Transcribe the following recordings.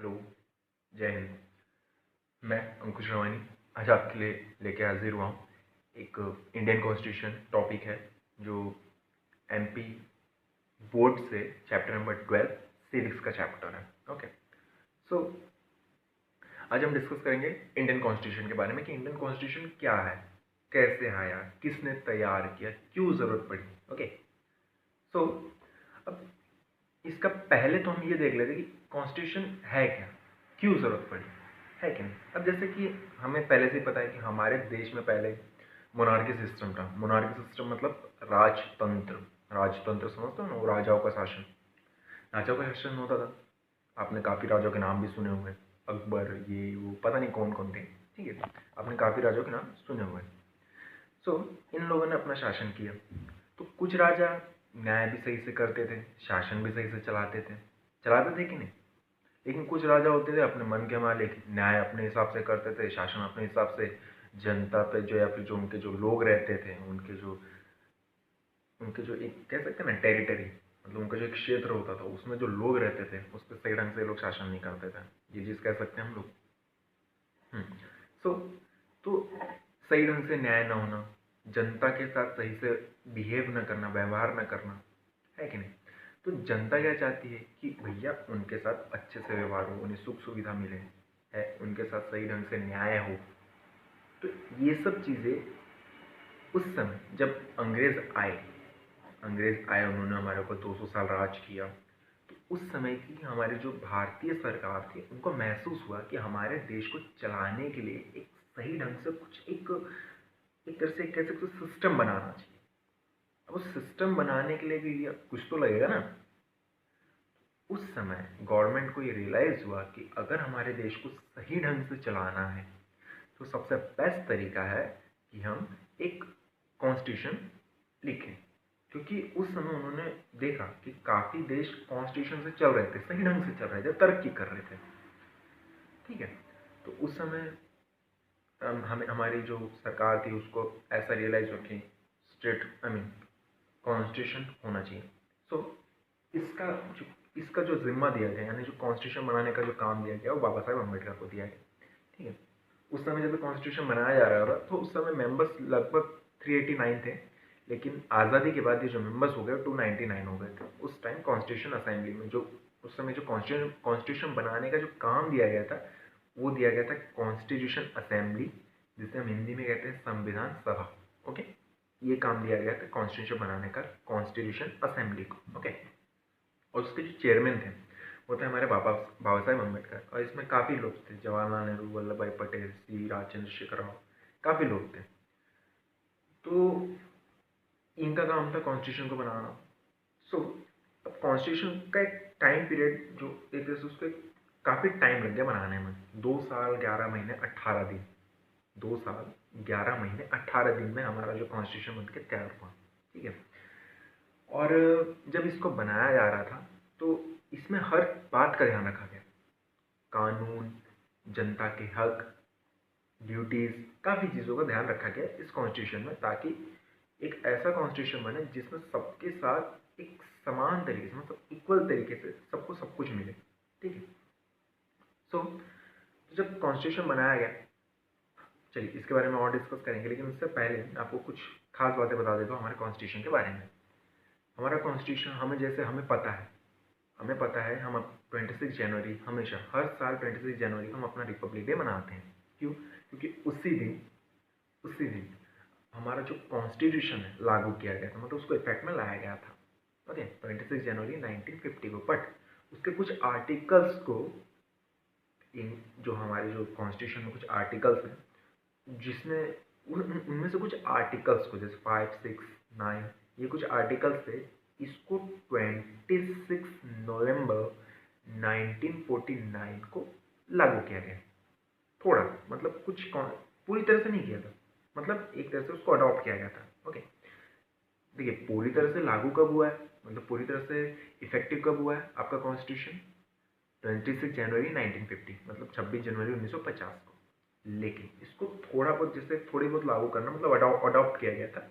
Hello, जय हिंद। मैं अंकुश रवानी आज आपके लिए लेके हाजिर हुआ हूँ। एक इंडियन कॉन्स्टिट्यूशन टॉपिक है जो एमपी बोर्ड से चैप्टर नंबर 12 सिविक्स का चैप्टर है। ओके, सो आज हम डिस्कस करेंगे इंडियन कॉन्स्टिट्यूशन के बारे में कि इंडियन कॉन्स्टिट्यूशन क्या है, कैसे आया, किसने तैयार किया, क्यों ज़रूरत पड़ी। ओके, सो अब इसका पहले तो हम ये देख लेते कि कॉन्स्टिट्यूशन है क्या, क्यों ज़रूरत पड़ी, है कि नहीं। अब जैसे कि हमें पहले से ही पता है कि हमारे देश में पहले मोनार्की सिस्टम था। मोनार्की सिस्टम मतलब राजतंत्र। राजतंत्र समझते हो ना, वो राजाओं का शासन, राजाओं का शासन होता था। आपने काफ़ी राजाओं के नाम भी सुने होंगे, अकबर, ये वो, पता नहीं कौन कौन थे। ठीक है, आपने काफ़ी राजाओं के नाम सुने हुए। सो इन लोगों ने अपना शासन किया। तो कुछ राजा न्याय भी सही से करते थे, शासन भी सही से चलाते थे कि नहीं। लेकिन कुछ राजा होते थे अपने मन के मालिक, न्याय अपने हिसाब से करते थे, शासन अपने हिसाब से। जनता पे जो या फिर जो उनके जो लोग रहते थे, उनके जो एक कह सकते हैं ना टेरिटरी, मतलब उनका जो एक क्षेत्र होता था, उसमें जो लोग रहते थे उस पर सही ढंग से लोग शासन नहीं करते थे। ये चीज़ कह सकते हैं हम लोग। सो तो सही ढंग से न्याय ना होना, जनता के साथ सही से बिहेव न करना, व्यवहार न करना, है कि नहीं। तो जनता क्या चाहती है कि भैया उनके साथ अच्छे से व्यवहार हो, उन्हें सुख सुविधा मिले, है, उनके साथ सही ढंग से न्याय हो। तो ये सब चीज़ें उस समय जब अंग्रेज आए, उन्होंने हमारे ऊपर 200 साल राज किया। तो उस समय की हमारी जो भारतीय सरकार थी, उनको महसूस हुआ कि हमारे देश को चलाने के लिए एक सही ढंग से कुछ एक तरह से कह सकते सिस्टम बनाना चाहिए। अब उस सिस्टम बनाने के लिए भी कुछ तो लगेगा ना। उस समय गवर्नमेंट को ये रियलाइज़ हुआ कि अगर हमारे देश को सही ढंग से चलाना है तो सबसे बेस्ट तरीका है कि हम एक कॉन्स्टिट्यूशन लिखें। क्योंकि उस समय उन्होंने देखा कि काफ़ी देश कॉन्स्टिट्यूशन से चल रहे थे, सही ढंग से चल रहे थे, तरक्की कर रहे थे। ठीक है, तो उस समय हमें हमारी जो सरकार थी उसको ऐसा रियलाइज हो कि कॉन्स्टिट्यूशन होना चाहिए। सो इसका इसका जो जिम्मा दिया गया, यानी जो कॉन्स्टिट्यूशन बनाने का जो काम दिया गया, वो बाबा साहेब अम्बेडकर को दिया गया। ठीक है, उस समय जब कॉन्स्टिट्यूशन बनाया जा रहा था तो उस समय मेंबर्स लगभग 389 थे। लेकिन आज़ादी के बाद ये जो मेंबर्स हो गए 299 हो गए थे। उस टाइम कॉन्स्टिट्यूशन असेंबली में जो उस समय जो कॉन्स्टिट्यूशन बनाने का जो काम दिया गया था, वो दिया गया था कॉन्स्टिट्यूशन असेंबली, जिसे हम हिंदी में कहते हैं संविधान सभा। ओके, ये काम दिया गया था कॉन्स्टिट्यूशन बनाने का कॉन्स्टिट्यूशन असेंबली को। ओके, और उसके जो चेयरमैन थे वो थे हमारे बाबा बाबा साहेब अम्बेडकर। और इसमें काफ़ी लोग थे, जवाहरलाल नेहरू, वल्लभ भाई पटेल, सी राज चंद्रशेखर राव, काफ़ी लोग थे। तो इनका काम था कॉन्स्टिट्यूशन को बनाना। सो अब कॉन्स्टिट्यूशन का एक टाइम पीरियड जो एक तरह से उसको काफ़ी टाइम लग गया बनाने में। 2 साल 11 महीने 18 दिन, 2 साल 11 महीने 18 दिन में हमारा जो कॉन्स्टिट्यूशन बन के तैयार हुआ। ठीक है, और जब इसको बनाया जा रहा था तो इसमें हर बात का ध्यान रखा गया, कानून, जनता के हक, ड्यूटीज़, काफ़ी चीज़ों का ध्यान रखा गया इस कॉन्स्टिट्यूशन में, ताकि एक ऐसा कॉन्स्टिट्यूशन बने जिसमें सबके साथ एक समान तरीके से, मतलब इक्वल तरीके से सबको सब कुछ मिले। ठीक है, सो जब कॉन्स्टिट्यूशन बनाया गया, चलिए इसके बारे में और डिस्कस करेंगे, लेकिन उससे पहले आपको कुछ खास बातें बता देता हूँ हमारे कॉन्स्टिट्यूशन के बारे में। हमारा कॉन्स्टिट्यूशन हमें पता है हम 26 जनवरी, हमेशा हर साल 26 जनवरी को हम अपना रिपब्लिक डे मनाते हैं। क्यों? क्योंकि उसी दिन हमारा जो कॉन्स्टिट्यूशन है लागू किया गया था, मतलब उसको इफेक्ट में लाया गया था। ओके, 26 जनवरी 1950 को। बट उसके कुछ आर्टिकल्स को, इन जो हमारे जो कॉन्स्टिट्यूशन में कुछ आर्टिकल्स हैं, जिसमें उनमें से कुछ आर्टिकल्स को, जैसे 5, 6, 9, ये कुछ आर्टिकल्स थे, इसको 26 नवंबर 1949 को लागू किया गया। थोड़ा, मतलब कुछ पूरी तरह से नहीं किया था, मतलब एक तरह से उसको अडॉप्ट किया गया था। ओके, देखिए पूरी तरह से लागू कब हुआ है, मतलब पूरी तरह से इफेक्टिव कब हुआ है आपका कॉन्स्टिट्यूशन? 26 जनवरी 1950, मतलब 26 जनवरी 1950 को। लेकिन इसको थोड़ा बहुत, जैसे थोड़ी बहुत लागू करना, मतलब अडॉप्ट किया गया था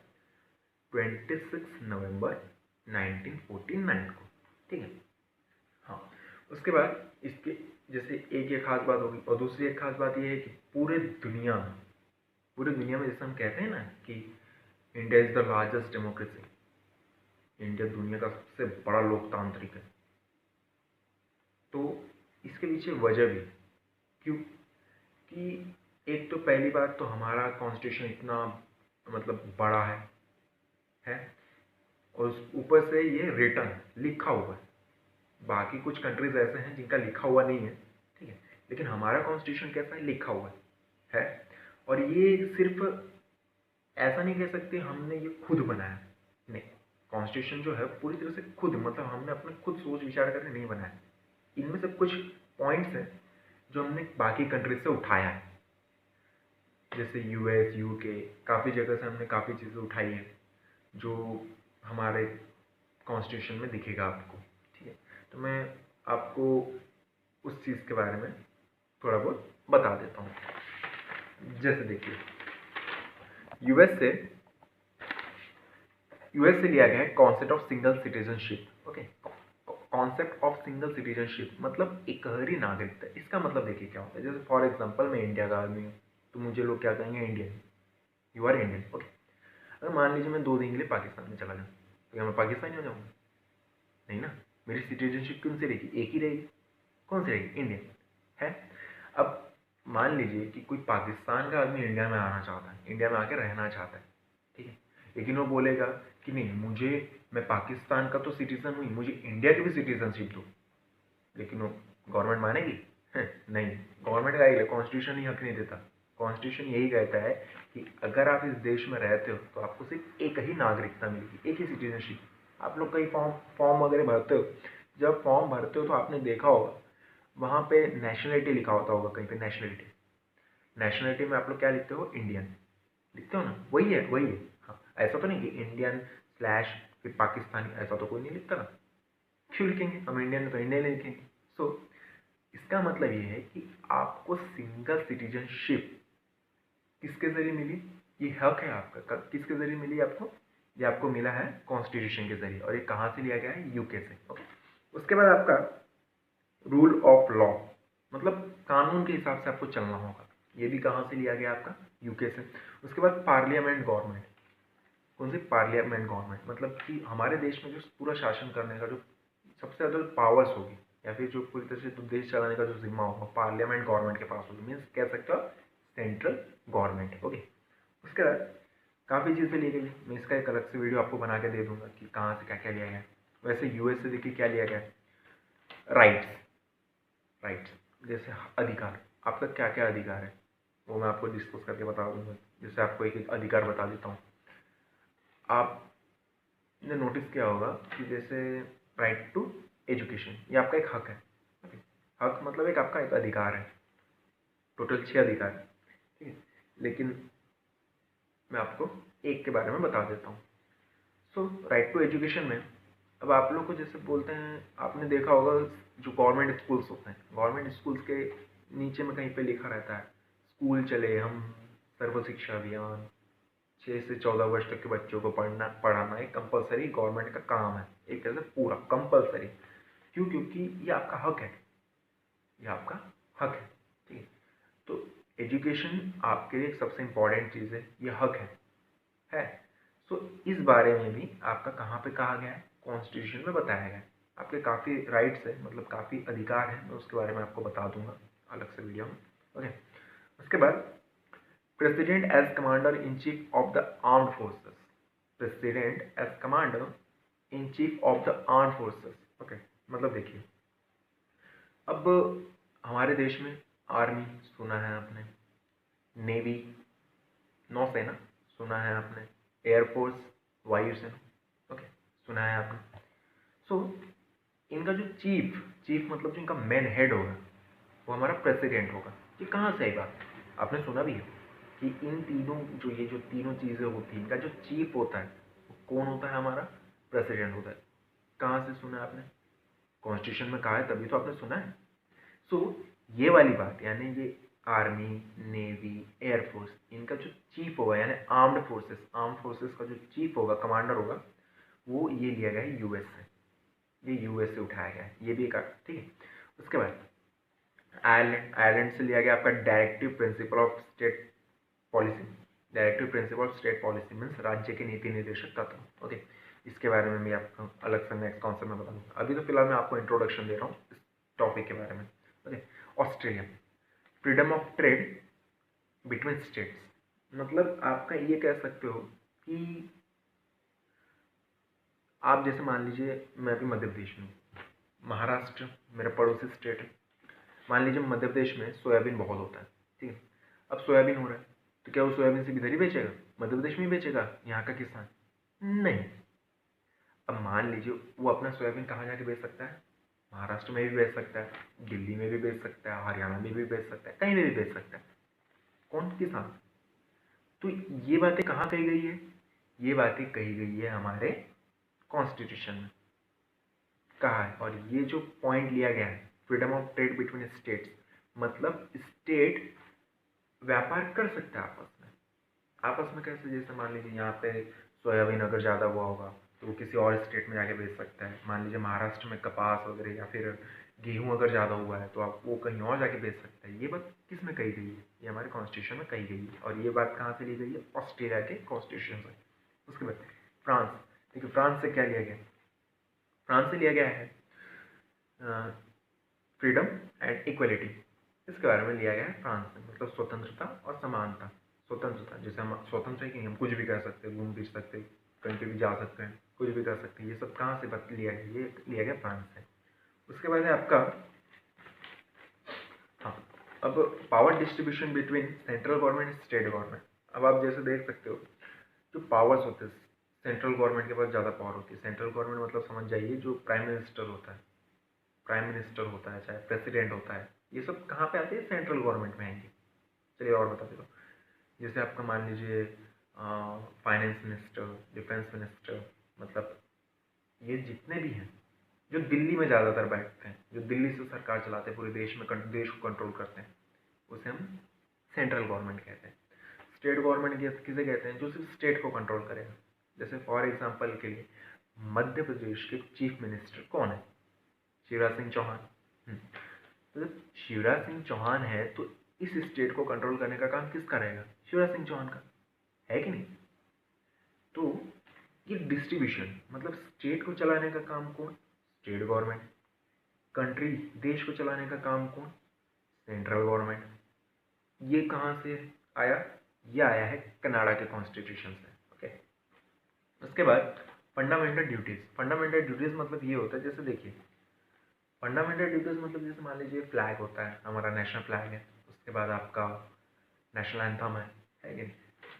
26 नवंबर 1949 को। ठीक है, हाँ, उसके बाद जैसे एक ये खास बात होगी, और दूसरी एक खास बात ये है कि पूरे दुनिया में जैसे हम कहते हैं ना कि India is the largest democracy, India दुनिया का सबसे बड़ा लोकतांत्रिक है, तो इसके पीछे वजह भी क्यों कि एक तो पहली बात तो हमारा कॉन्स्टिट्यूशन इतना मतलब बड़ा है और ऊपर से ये रिटन लिखा हुआ है। बाकी कुछ कंट्रीज ऐसे हैं जिनका लिखा हुआ नहीं है, ठीक है, लेकिन हमारा कॉन्स्टिट्यूशन कैसा है, लिखा हुआ है। और ये सिर्फ ऐसा नहीं कह सकते हमने ये खुद बनाया, नहीं, कॉन्स्टिट्यूशन जो है पूरी तरह से खुद, मतलब हमने अपने खुद सोच विचार करके नहीं बनाया। इनमें से कुछ पॉइंट्स हैं जो हमने बाकी कंट्रीज से उठाया है, जैसे यूएस, यूके, काफ़ी जगह से हमने काफ़ी चीज़ें उठाई हैं जो हमारे कॉन्स्टिट्यूशन में दिखेगा आपको, ठीक है। तो मैं आपको उस चीज़ के बारे में थोड़ा बहुत बता देता हूँ। जैसे देखिए, यूएस से लिया गया है concept of single citizenship. Okay, concept of single citizenship मतलब एकहरी नागरिकता। इसका मतलब देखिए क्या होता है, जैसे फॉर एग्जांपल मैं इंडिया का आदमी हूँ तो मुझे लोग क्या कहेंगे, Indian, you are Indian. Okay, अगर मान लीजिए मैं 2 दिन के लिए पाकिस्तान में चला जाऊँ तो क्या मैं पाकिस्तानी हो जाऊँगा? नहीं ना, मेरी सिटीजनशिप कौन सी रहेगी, एक ही रहेगी। कौन सी रहेगी, इंडियन है। अब मान लीजिए कि कोई पाकिस्तान का आदमी इंडिया में आना चाहता है, इंडिया में आके रहना चाहता है, ठीक है, लेकिन वो बोलेगा कि नहीं, मैं पाकिस्तान का तो सिटीजन हूँ, मुझे इंडिया की भी सिटीजनशिप दो, लेकिन वो गवर्नमेंट मानेगी? नहीं, गवर्नमेंट का ही कॉन्स्टिट्यूशन ही हक नहीं देता। कॉन्स्टिट्यूशन यही कहता है कि अगर आप इस देश में रहते हो तो आपको सिर्फ एक ही नागरिकता मिलेगी, एक ही सिटीजनशिप। आप लोग कई फॉर्म वगैरह भरते हो, जब फॉर्म भरते हो तो आपने देखा होगा वहाँ पे नेशनलिटी लिखा होता होगा, कहीं पे नेशनलिटी में आप लोग क्या लिखते हो, इंडियन लिखते हो ना, वही है। हाँ, ऐसा तो नहीं कि इंडियन स्लैश फिर पाकिस्तानी, ऐसा तो कोई नहीं लिखता ना। क्यों लिखेंगे, हम इंडियन है तो इंडियन लिखेंगे। सो इसका मतलब ये है कि आपको सिंगल सिटीजनशिप किसके जरिए मिली, ये हक है आपका, किसके जरिए मिली आपको, ये आपको मिला है कॉन्स्टिट्यूशन के जरिए। और ये कहाँ से लिया गया है, यूके से। ओके, उसके बाद आपका रूल ऑफ लॉ, मतलब कानून के हिसाब से आपको चलना होगा, ये भी कहाँ से लिया गया आपका, यूके से। उसके बाद पार्लियामेंट गवर्नमेंट, कौन सी, पार्लियामेंट गवर्नमेंट, मतलब कि हमारे देश में जो पूरा शासन करने का जो सबसे ज़्यादा पावर्स होगी या फिर जो पूरी तरह से तो देश चलाने का जो जिम्मा होगा, पार्लियामेंट गवर्नमेंट के पास होगी, मीन्स कह सकते हो सेंट्रल गवर्नमेंट। ओके, उसके बाद काफ़ी चीज़ें ली गई, मैं इसका एक अलग से वीडियो आपको बना के दे दूंगा कि कहाँ से क्या क्या लिया गया। वैसे यूएस से देखिए क्या लिया गया, राइट्स जैसे अधिकार, आपका क्या क्या अधिकार है वो मैं आपको डिस्कस करके बता दूंगा। जैसे आपको एक एक अधिकार बता देता हूँ। आपने नोटिस किया होगा कि जैसे राइट टू एजुकेशन, ये आपका एक हक है। हक मतलब एक आपका एक अधिकार है, टोटल 6 अधिकार है, ठीक है, लेकिन मैं आपको एक के बारे में बता देता हूँ। सो राइट टू एजुकेशन में अब आप लोग को जैसे बोलते हैं, आपने देखा होगा जो गवर्नमेंट स्कूल्स होते हैं, गवर्नमेंट स्कूल्स के नीचे में कहीं पे लिखा रहता है, स्कूल चले हम, सर्व शिक्षा अभियान, 6 से 14 वर्ष तक के बच्चों को पढ़ाना एक कंपलसरी गवर्नमेंट का काम है, एक तरह से पूरा कंपलसरी। क्यों, क्योंकि ये आपका हक है, ये आपका हक है, ठीक है। तो एजुकेशन आपके लिए सबसे इम्पॉर्टेंट चीज़ है, ये हक है। सो इस बारे में भी आपका कहाँ पे कहा गया है, कॉन्स्टिट्यूशन में बताया गया है। आपके काफ़ी राइट्स है, मतलब काफ़ी अधिकार है, मैं उसके बारे में आपको बता दूंगा अलग से वीडियो में। ओके, उसके बाद president as commander in chief of the armed forces, president as commander in chief of the armed forces. Okay, मतलब देखिए, अब हमारे देश में आर्मी सुना है आपने, नेवी, नौसेना सुना है आपने, एयरफोर्स, वायुसेना, ओके, सुना है आपने। सो इनका जो चीफ मतलब जो इनका मेन हेड होगा वो हमारा प्रेसिडेंट होगा। ये कहाँ से आई बात, आपने सुना भी है कि इन तीनों जो तीनों चीज़ें होती हैं, इनका जो चीफ होता है वो कौन होता है, हमारा प्रेसिडेंट होता है। कहाँ से सुना है आपने, कॉन्स्टिट्यूशन में कहा है तभी तो आपने सुना है। सो ये वाली बात, यानी ये आर्मी, नेवी, एयरफोर्स, इनका जो चीफ होगा, यानी आर्म्ड फोर्सेस का जो चीफ होगा, कमांडर होगा, वो ये लिया गया है यूएस से, ये यूएस से उठाया गया है, ये भी एक, ठीक है। उसके बाद आयरलैंड से लिया गया आपका directive principle of state policy. Directive principle of state policy means राज्य के नीति निर्देशक तत्व। ओके, इसके बारे में भी आपको अलग से नेक्स्ट कॉन्सेप्ट में बताऊंगा। अभी तो फिलहाल मैं आपको इंट्रोडक्शन दे रहा हूँ इस टॉपिक के बारे में। Okay, Australia, freedom of trade between states, मतलब आपका ये कह सकते हो कि आप जैसे मान लीजिए मैं अभी मध्य प्रदेश में, महाराष्ट्र मेरा पड़ोसी स्टेट है। मान लीजिए मध्य प्रदेश में सोयाबीन बहुत होता है, ठीक है। अब सोयाबीन हो रहा है तो क्या वो सोयाबीन से इधर ही बेचेगा, मध्य प्रदेश में ही बेचेगा यहाँ का किसान? नहीं। अब मान लीजिए वो अपना सोयाबीन कहाँ जाके बेच सकता है? महाराष्ट्र में भी बेच सकता है, दिल्ली में भी बेच सकता है, हरियाणा में भी बेच सकता है, कहीं में भी बेच सकता है। कौन? किसान। तो ये बातें कहाँ कही गई है? ये बातें कही गई है हमारे कॉन्स्टिट्यूशन में कहा है। और ये जो पॉइंट लिया गया है freedom of trade between states, मतलब स्टेट व्यापार कर सकता है आपस में कैसे? जैसे मान लीजिए यहाँ पे सोयाबीन अगर ज़्यादा हुआ होगा तो वो किसी और स्टेट में जाके बेच सकता है। मान लीजिए महाराष्ट्र में कपास वगैरह या फिर गेहूँ अगर ज़्यादा हुआ है तो आप वो कहीं और जाके बेच सकते हैं। ये बात किस में कही गई है? ये हमारे कॉन्स्टिट्यूशन में कही गई है। और ये बात कहाँ से ली गई है? ऑस्ट्रेलिया के कॉन्स्टिट्यूशन से। उसके बाद फ्रांस, देखिए फ्रांस से क्या लिया गया? फ्रांस से लिया गया है फ्रीडम एंड इक्वलिटी, इसके बारे में लिया गया है फ्रांस में, मतलब स्वतंत्रता और समानता। स्वतंत्रता, जैसे हम स्वतंत्र है कि हम कुछ भी कर सकते हैं, घूम फिर सकते हैं, कहीं पे भी जा सकते हैं, कुछ भी कर सकते हैं। ये सब कहाँ से लिया गया? ये लिया गया फ्रांस से। उसके बाद है आपका, हाँ, अब power distribution between central government state government. अब आप जैसे देख सकते हो जो पावर्स होते हैं, सेंट्रल गवर्नमेंट के पास ज़्यादा पावर होती है। सेंट्रल गवर्नमेंट मतलब समझ जाइए जो प्राइम मिनिस्टर होता है, चाहे प्रेसिडेंट होता है, ये सब कहाँ पे आते हैं? सेंट्रल गवर्नमेंट में आएंगे। चलिए और बता देता हूँ। जैसे आपका मान लीजिए फाइनेंस मिनिस्टर, डिफेंस मिनिस्टर, मतलब ये जितने भी हैं जो दिल्ली में ज़्यादातर बैठते हैं, जो दिल्ली से सरकार चलाते हैं, पूरे देश में देश को कंट्रोल करते हैं, उसे हम सेंट्रल गवर्नमेंट कहते हैं। स्टेट गवर्नमेंट किसे कहते हैं? जो सिर्फ स्टेट को कंट्रोल करेगा। जैसे फॉर एग्जाम्पल के लिए मध्य प्रदेश के चीफ मिनिस्टर कौन है? शिवराज सिंह चौहान। मतलब शिवराज सिंह चौहान है तो इस स्टेट को कंट्रोल करने का काम किसका रहेगा? शिवराज सिंह चौहान का, है कि नहीं? तो ये डिस्ट्रीब्यूशन, मतलब स्टेट को चलाने का काम कौन? State government. कंट्री, देश को चलाने का काम कौन? Central government. ये कहाँ से आया? ये आया है कनाडा के कॉन्स्टिट्यूशन से। ओके, उसके बाद फंडामेंटल ड्यूटीज। फंडामेंटल ड्यूटीज मतलब ये होता है, जैसे देखिए फंडामेंटल ड्यूटीज मतलब जैसे मान लीजिए फ्लैग होता है, हमारा नेशनल फ्लैग है, उसके बाद आपका नेशनल एंथम है कि नहीं?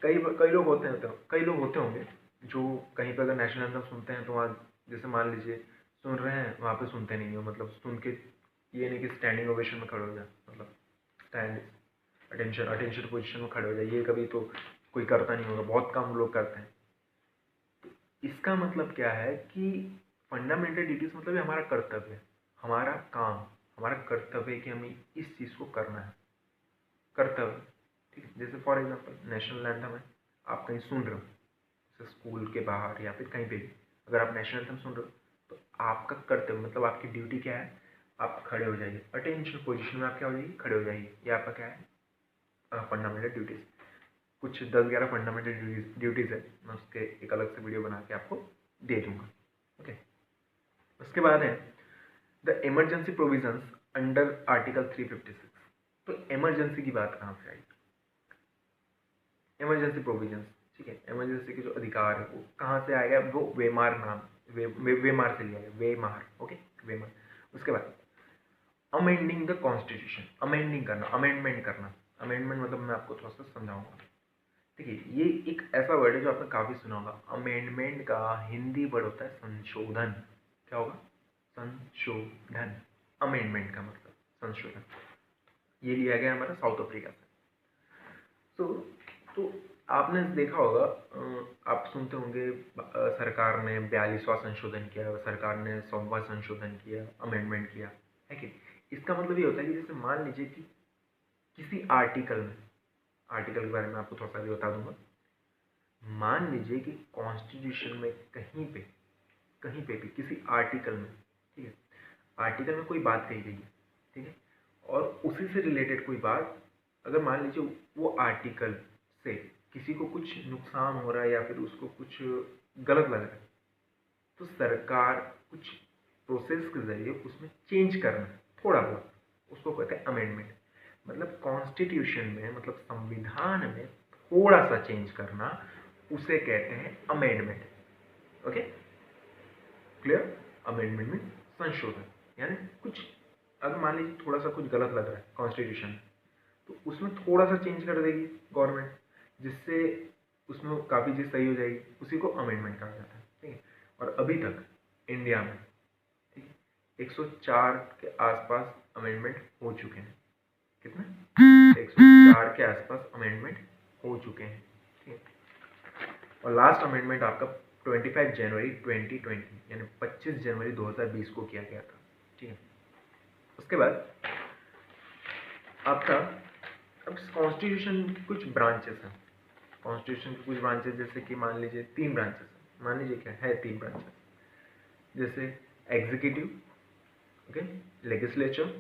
कई लोग होते होंगे जो कहीं पर अगर नेशनल एंथम सुनते हैं तो वहाँ, जैसे मान लीजिए सुन रहे हैं, वहाँ पे सुनते नहीं हो, मतलब सुन के ये नहीं कि स्टैंडिंग ओवेशन में खड़े हो जाए, मतलब स्टैंड अटेंशन पोजीशन में खड़े हो जाए, ये कभी तो कोई करता नहीं होगा, बहुत कम लोग करते हैं। तो इसका मतलब क्या है कि फंडामेंटल ड्यूटीज मतलब ये हमारा कर्तव्य है, हमारा काम, हमारा कर्तव्य है कि हमें इस चीज़ को करना है, कर्तव्य। ठीक है, जैसे फॉर एग्जांपल नेशनल एंथम है, आप कहीं सुन रहे हो, जैसे स्कूल के बाहर या फिर कहीं पे भी, अगर आप नेशनल एंथम सुन रहे हो तो आपका कर्तव्य मतलब आपकी ड्यूटी क्या है? आप खड़े हो जाइए, अटेंशन पोजीशन में आप क्या हो जाइए? खड़े हो जाइए। ये आपका क्या है? Fundamental duties. कुछ 10-11 फंडामेंटल ड्यूटीज़ है, मैं उसके एक अलग से वीडियो बना के आपको दे दूँगा। ओके, उसके बाद है the emergency provisions under article 356। तो इमरजेंसी की बात कहाँ से आई? इमरजेंसी प्रोविजंस, ठीक है, इमरजेंसी के जो अधिकार है वो कहाँ से आएगा? वो वेमार नाम, वेमार से लिया गया, वेमार। Okay, Weimar. उसके बाद अमेंडिंग द कॉन्स्टिट्यूशन, अमेंडिंग करना, अमेंडमेंट करना। अमेंडमेंट मतलब मैं आपको थोड़ा सा समझाऊंगा। देखिए ये एक ऐसा वर्ड है जो आपने काफ़ी सुना होगा। अमेंडमेंट का हिंदी वर्ड होता है संशोधन। क्या होगा? संशोधन। अमेंडमेंट का मतलब संशोधन। ये लिया गया हमारा साउथ अफ्रीका से। तो आपने देखा होगा, आप सुनते होंगे सरकार ने 42वां संशोधन किया, सरकार ने 100वां संशोधन किया, अमेंडमेंट किया, है कि? इसका मतलब ये होता है कि जैसे मान लीजिए कि किसी आर्टिकल में, आर्टिकल के बारे में आपको थोड़ा सा भी बता दूंगा। मान लीजिए कि कॉन्स्टिट्यूशन में कहीं पे भी किसी आर्टिकल में, ठीक है, आर्टिकल में कोई बात कही गई है, ठीक है, और उसी से रिलेटेड कोई बात, अगर मान लीजिए वो आर्टिकल से किसी को कुछ नुकसान हो रहा है या फिर उसको कुछ गलत लग रहा है, तो सरकार कुछ प्रोसेस के ज़रिए उसमें चेंज करना थोड़ा बहुत, उसको कहते हैं अमेंडमेंट। मतलब कॉन्स्टिट्यूशन में, मतलब संविधान में थोड़ा सा चेंज करना, उसे कहते हैं अमेंडमेंट। Okay, clear? अमेंडमेंट में संशोधन, यानी कुछ अगर मान लीजिए थोड़ा सा कुछ गलत लग रहा है कॉन्स्टिट्यूशन में, तो उसमें थोड़ा सा चेंज कर देगी गवर्नमेंट, जिससे उसमें काफ़ी चीज़ सही हो जाएगी, उसी को अमेंडमेंट कहा जाता है। ठीक है, और अभी तक इंडिया में, ठीक है, 104 के आसपास अमेंडमेंट हो चुके हैं। कितने? 104 के आसपास अमेंडमेंट हो चुके हैं। ठीक है, और लास्ट अमेंडमेंट आपका 25 जनवरी 2020 यानी 25 जनवरी 2020 को किया गया था। ठीक है, उसके बाद आपका अब कॉन्स्टिट्यूशन की कुछ ब्रांचेस हैं। कॉन्स्टिट्यूशन की कुछ ब्रांचेस, जैसे कि मान लीजिए 3 ब्रांचेस हैं, मान लीजिए क्या है 3 ब्रांचेस, जैसे executive, okay, legislature,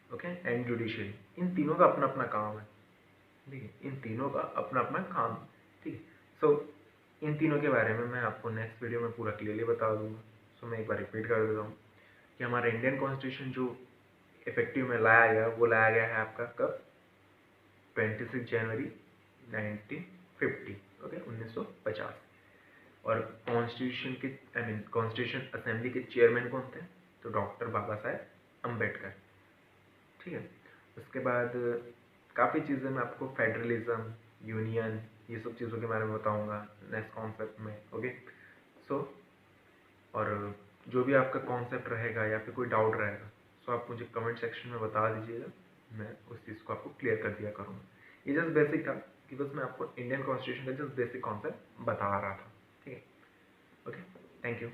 okay, and judiciary. इन तीनों का अपना अपना काम है। ठीक है, इन तीनों का अपना अपना काम है। ठीक है, सो इन तीनों के बारे में मैं आपको नेक्स्ट वीडियो में पूरा क्लियरली बता दूंगा। सो मैं एक बार रिपीट कर देता हूँ कि हमारा इंडियन कॉन्स्टिट्यूशन जो इफेक्टिव में लाया गया, वो लाया गया है आपका कब? 26 जनवरी 1950, ओके, 1950। और कॉन्स्टिट्यूशन के, आई मीन कॉन्स्टिट्यूशन असेंबली के चेयरमैन कौन थे? तो डॉक्टर बाबा साहेब अम्बेडकर। ठीक है, उसके बाद काफ़ी चीज़ें मैं आपको फेडरलिज्म, यूनियन, ये सब चीज़ों के बारे में बताऊंगा नेक्स्ट कॉन्सेप्ट में। ओके, सो और जो भी आपका कॉन्सेप्ट रहेगा या फिर कोई डाउट रहेगा, सो आप मुझे कमेंट सेक्शन में बता दीजिएगा, मैं उस चीज़ को आपको क्लियर कर दिया करूँगा। ये जस्ट बेसिक था कि बस मैं आपको इंडियन कॉन्स्टिट्यूशन का जस्ट बेसिक कॉन्सेप्ट बता रहा था। ठीक है, ओके, थैंक यू।